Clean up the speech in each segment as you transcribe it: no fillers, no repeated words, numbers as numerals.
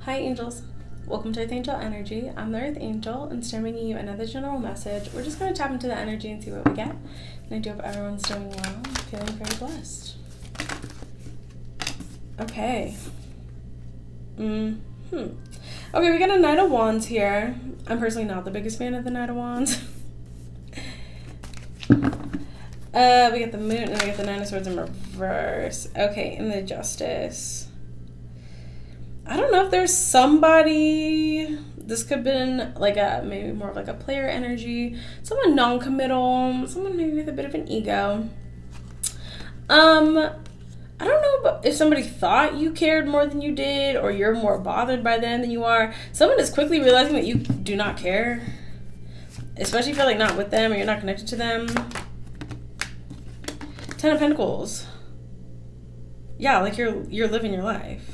Hi angels, welcome to Earth Angel Energy. I'm the Earth Angel and bringing you another general message. We're just going to tap into the energy and see what we get. And I do hope everyone's doing well. I'm feeling very blessed. Okay. Okay, we got a Knight of Wands here. I'm personally not the biggest fan of the Knight of Wands. We get the Moon and we get the Nine of Swords in reverse. Okay, and the Justice. I don't know if there's somebody, this could have been like maybe more of like a player energy, someone non-committal, someone maybe with a bit of an ego. I don't know if somebody thought you cared more than you did, or you're more bothered by them than you are. Someone is quickly realizing that you do not care, especially if you're like not with them or you're not connected to them. Ten of Pentacles. Yeah, like you're living your life.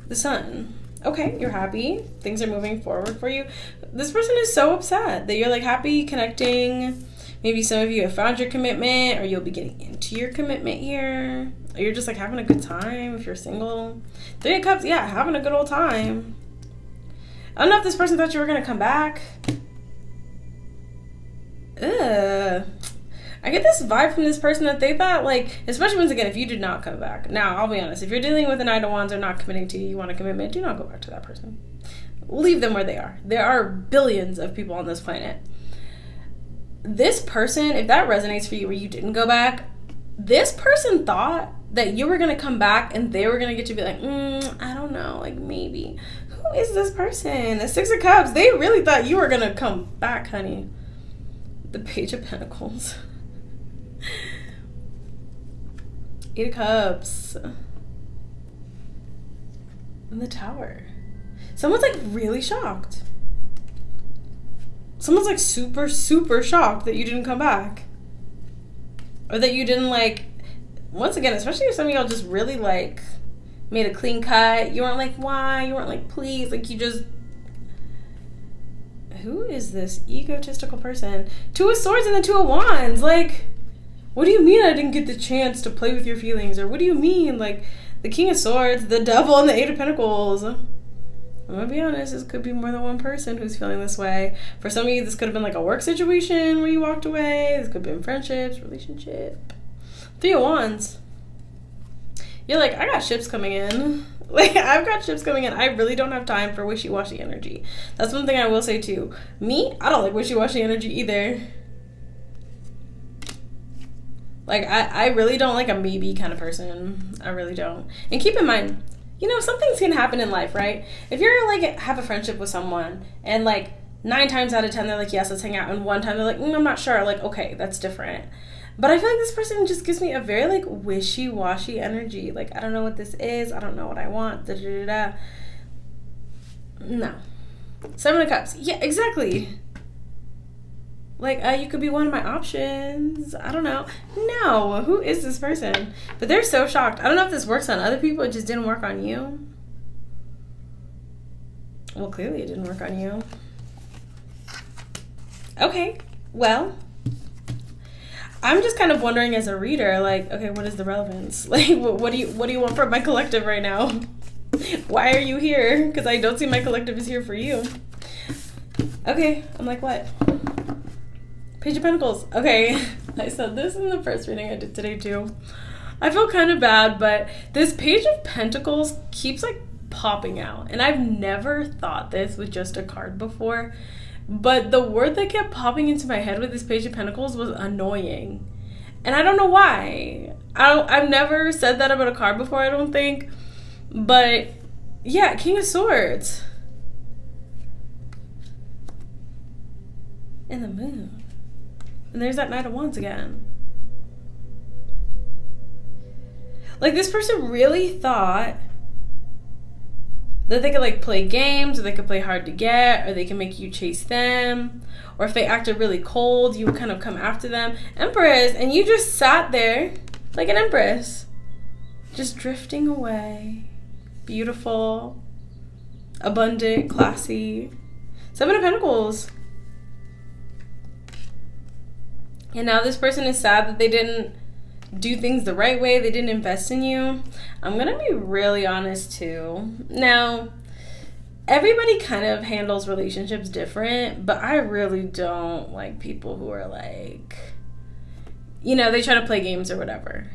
The Sun. Okay, you're happy. Things are moving forward for you. This person is so upset that you're like happy connecting. Maybe some of you have found your commitment, or you'll be getting into your commitment here. Or you're just like having a good time if you're single. Three of Cups, yeah, having a good old time. I don't know if this person thought you were gonna come back. I get this vibe from this person that they thought, like, especially once again, if you did not come back. Now, I'll be honest, if you're dealing with a Knight of Wands or not committing to you, you want a commitment, do not go back to that person. Leave them where they are. There are billions of people on this planet. This person, if that resonates for you where you didn't go back, this person thought that you were going to come back and they were going to get to be like, I don't know, like maybe. Who is this person? The Six of Cups. They really thought you were going to come back, honey. The Page of Pentacles. Eight of Cups. And the Tower. Someone's like really shocked. Someone's like super, super shocked that you didn't come back. Or that you didn't like, once again, especially if some of y'all just really like made a clean cut. You weren't like, why? You weren't like, please. Like you just, who is this egotistical person? Two of Swords and the Two of Wands. Like, what do you mean I didn't get the chance to play with your feelings? Or what do you mean? Like, the King of Swords, the Devil, and the Eight of Pentacles. I'm gonna be honest, this could be more than one person who's feeling this way. For some of you, this could have been like a work situation where you walked away. This could have been friendships, relationship. Three of Wands. You're like, I got ships coming in. Like, I've got ships coming in. I really don't have time for wishy-washy energy. That's one thing I will say too. Me, I don't like wishy-washy energy either. Like, I really don't like a maybe kind of person. I really don't. And keep in mind, you know, some things can happen in life, right? If you're, like, have a friendship with someone, and, like, 9 times out of 10, they're like, yes, let's hang out. And 1 time, they're like, I'm not sure. Like, okay, that's different. But I feel like this person just gives me a very, like, wishy-washy energy. Like, I don't know what this is. I don't know what I want. Da-da-da-da. No. Seven of Cups. Yeah, exactly. Like, you could be one of my options. I don't know. No, who is this person? But they're so shocked. I don't know if this works on other people. It just didn't work on you. Well, clearly it didn't work on you. Okay, well, I'm just kind of wondering as a reader, like, okay, what is the relevance? Like, what do you want from my collective right now? Why are you here? Because I don't see my collective is here for you. Okay, I'm like, what? Page of Pentacles. Okay, I said this in the first reading I did today too. I feel kind of bad, but this Page of Pentacles keeps like popping out. And I've never thought this with just a card before. But the word that kept popping into my head with this Page of Pentacles was annoying. And I don't know why. I've never said that about a card before, I don't think. But yeah, King of Swords. And the Moon. And there's that Knight of Wands again. Like, this person really thought that they could, like, play games, or they could play hard to get, or they can make you chase them, or if they acted really cold, you would kind of come after them. Empress, and you just sat there like an empress, just drifting away. Beautiful, abundant, classy. Seven of Pentacles. And now this person is sad that they didn't do things the right way. They didn't invest in you. I'm gonna be really honest too. Now, everybody kind of handles relationships different, but I really don't like people who are like, you know, they try to play games or whatever.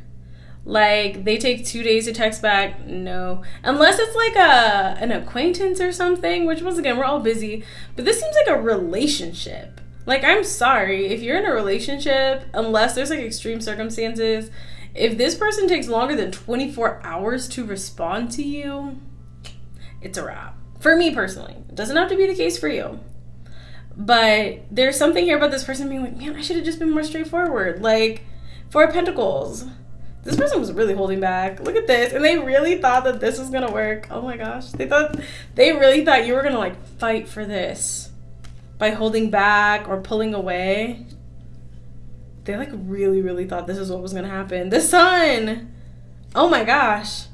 Like, they take 2 days to text back. No. Unless it's like an acquaintance or something, which once again, we're all busy. But this seems like a relationship. Like, I'm sorry. If you're in a relationship, unless there's like extreme circumstances, if this person takes longer than 24 hours to respond to you, it's a wrap. For me personally. It doesn't have to be the case for you. But there's something here about this person being like, man, I should have just been more straightforward. Like, Four of Pentacles. This person was really holding back. Look at this. And they really thought that this was going to work. Oh my gosh. They really thought you were going to like fight for this by holding back or pulling away. They like really, really thought this is what was going to happen. The Sun. Oh my gosh.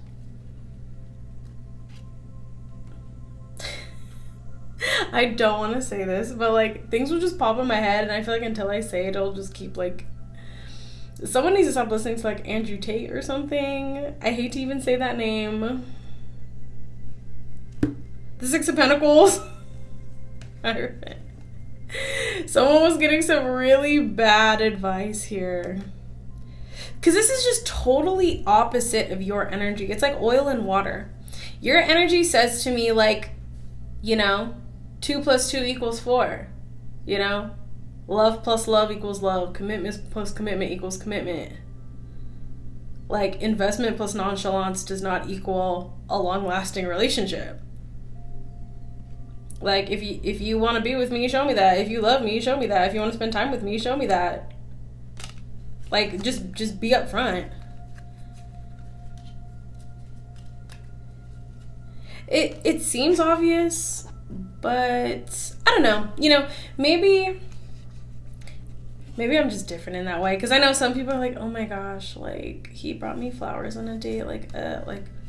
I don't want to say this, but like things will just pop in my head, and I feel like until I say it, it'll just keep like, someone needs to stop listening to like Andrew Tate or something. I hate to even say that name. The Six of Pentacles. Someone was getting some really bad advice here. Because this is just totally opposite of your energy. It's like oil and water. Your energy says to me like, you know, 2 + 2 = 4. You know? Love plus love equals love. Commitment plus commitment equals commitment. Like, investment plus nonchalance does not equal a long-lasting relationship. Like, if you want to be with me, show me that. If you love me, show me that. If you want to spend time with me, show me that. Like, just be upfront. It seems obvious, but I don't know. You know, maybe I'm just different in that way. Because I know some people are like, oh my gosh, like, he brought me flowers on a date. Like,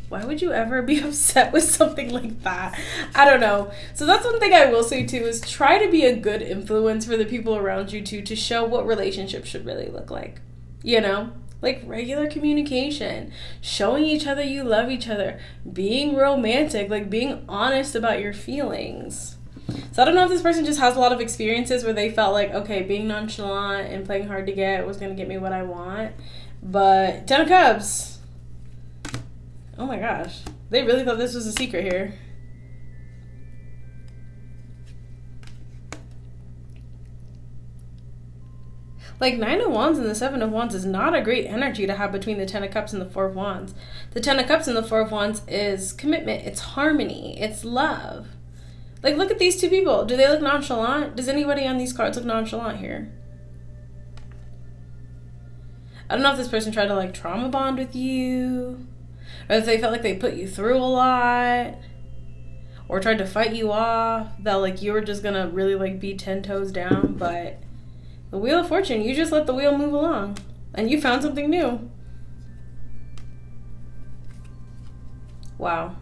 why would you ever be upset with something like that? I don't know. So that's one thing I will say too, is try to be a good influence for the people around you too, to show what relationships should really look like. You know? Like regular communication, showing each other you love each other, being romantic, like being honest about your feelings. So I don't know if this person just has a lot of experiences where they felt like, okay, being nonchalant and playing hard to get was going to get me what I want. But 10 of Cups. Oh my gosh. They really thought this was a secret here. Like, 9 of Wands and the 7 of Wands is not a great energy to have between the 10 of Cups and the 4 of Wands. The 10 of Cups and the 4 of Wands is commitment. It's harmony. It's love. Like, look at these two people. Do they look nonchalant? Does anybody on these cards look nonchalant here? I don't know if this person tried to, like, trauma bond with you, or if they felt like they put you through a lot, or tried to fight you off, that, like, you were just gonna really, like, be 10 toes down. But the Wheel of Fortune, you just let the wheel move along, and you found something new. Wow.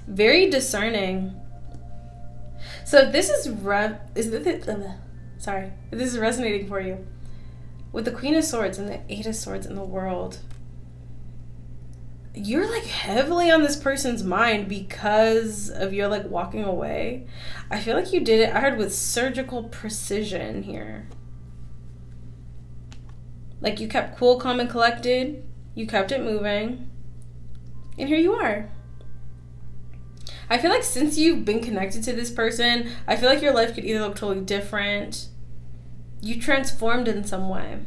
Very discerning. So if this is if this is resonating for you, with the Queen of Swords and the 8 of Swords in the world, you're like heavily on this person's mind because of your like walking away. I feel like you did it, I heard, with surgical precision here. Like, you kept cool, calm, and collected. You kept it moving. And here you are. I feel like since you've been connected to this person, I feel like your life could either look totally different. You transformed in some way.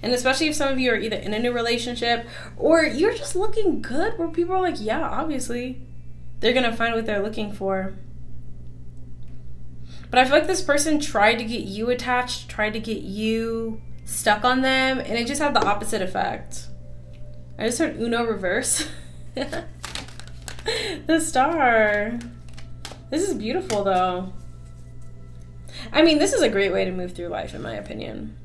And especially if some of you are either in a new relationship or you're just looking good, where people are like, yeah, obviously they're going to find what they're looking for. But I feel like this person tried to get you attached, tried to get you stuck on them, and it just had the opposite effect. I just heard Uno reverse. The Star. This is beautiful, though. I mean, this is a great way to move through life, in my opinion.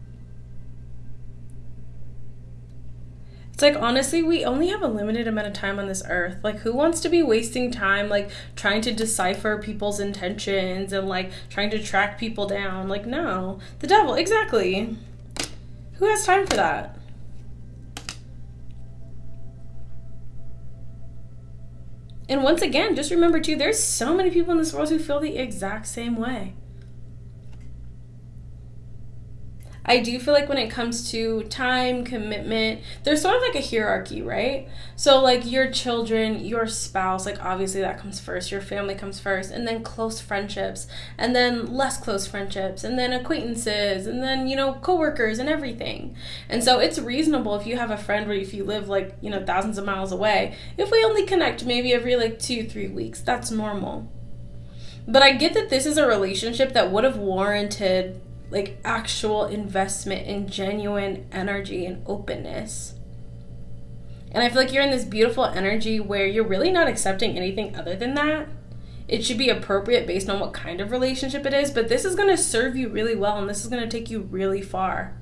It's like, honestly, we only have a limited amount of time on this earth. Like, who wants to be wasting time, like, trying to decipher people's intentions and, like, trying to track people down? Like, no. The devil, exactly. Who has time for that? And once again, just remember too, there's so many people in this world who feel the exact same way. I do feel like when it comes to time, commitment, there's sort of like a hierarchy, right? So like your children, your spouse, like obviously that comes first, your family comes first, and then close friendships, and then less close friendships, and then acquaintances, and then, you know, coworkers and everything. And so it's reasonable if you have a friend where if you live like, you know, thousands of miles away, if we only connect maybe every like 2-3 weeks, that's normal. But I get that this is a relationship that would have warranted like actual investment in genuine energy and openness. And I feel like you're in this beautiful energy where you're really not accepting anything other than that. It should be appropriate based on what kind of relationship it is, but this is going to serve you really well, and this is going to take you really far.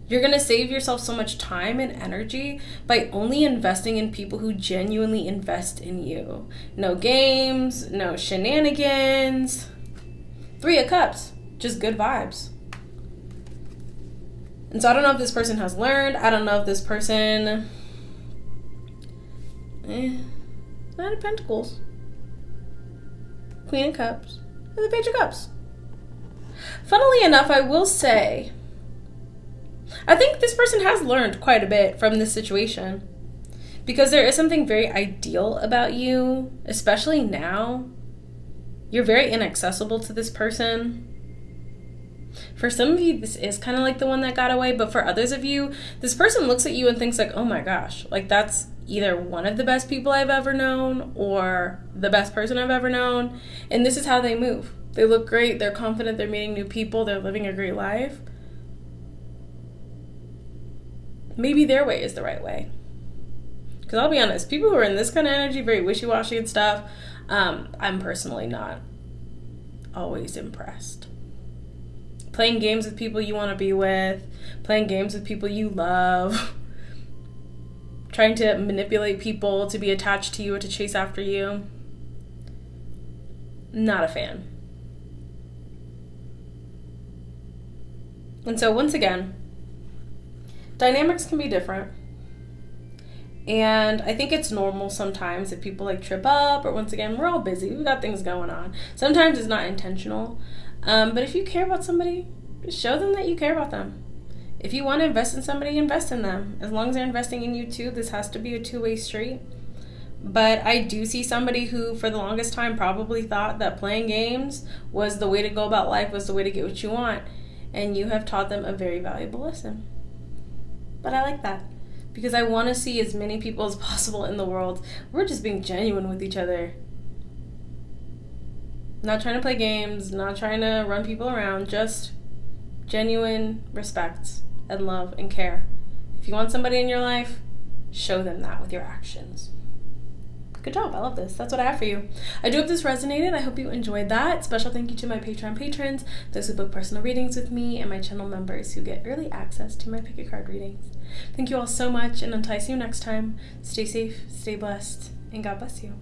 You're going to save yourself so much time and energy by only investing in people who genuinely invest in you. No games, no shenanigans. 3 of Cups. Just good vibes. And so I don't know if this person has learned. I don't know if this person... Knight of Pentacles. Queen of Cups. And the Page of Cups. Funnily enough, I will say, I think this person has learned quite a bit from this situation. Because there is something very ideal about you, especially now. You're very inaccessible to this person. For some of you, this is kind of like the one that got away, but for others of you, this person looks at you and thinks like, oh my gosh, like that's either one of the best people I've ever known or the best person I've ever known. And this is how they move. They look great. They're confident. They're meeting new people. They're living a great life. Maybe their way is the right way. Because I'll be honest, people who are in this kind of energy, very wishy-washy and stuff, I'm personally not always impressed. Playing games with people you want to be with, playing games with people you love, trying to manipulate people to be attached to you or to chase after you. Not a fan. And so once again, dynamics can be different. And I think it's normal sometimes if people like trip up, or once again, we're all busy. We've got things going on. Sometimes it's not intentional. But if you care about somebody, show them that you care about them. If you want to invest in somebody, invest in them. As long as they're investing in you too, this has to be a two-way street. But I do see somebody who, for the longest time, probably thought that playing games was the way to go about life, was the way to get what you want. And you have taught them a very valuable lesson. But I like that. Because I want to see as many people as possible in the world. We're just being genuine with each other. Not trying to play games, not trying to run people around, just genuine respect and love and care. If you want somebody in your life, show them that with your actions. Good job. I love this. That's what I have for you. I do hope this resonated. I hope you enjoyed that. Special thank you to my Patreon patrons, those who book personal readings with me, and my channel members who get early access to my pick a card readings. Thank you all so much, and until I see you next time, stay safe, stay blessed, and God bless you.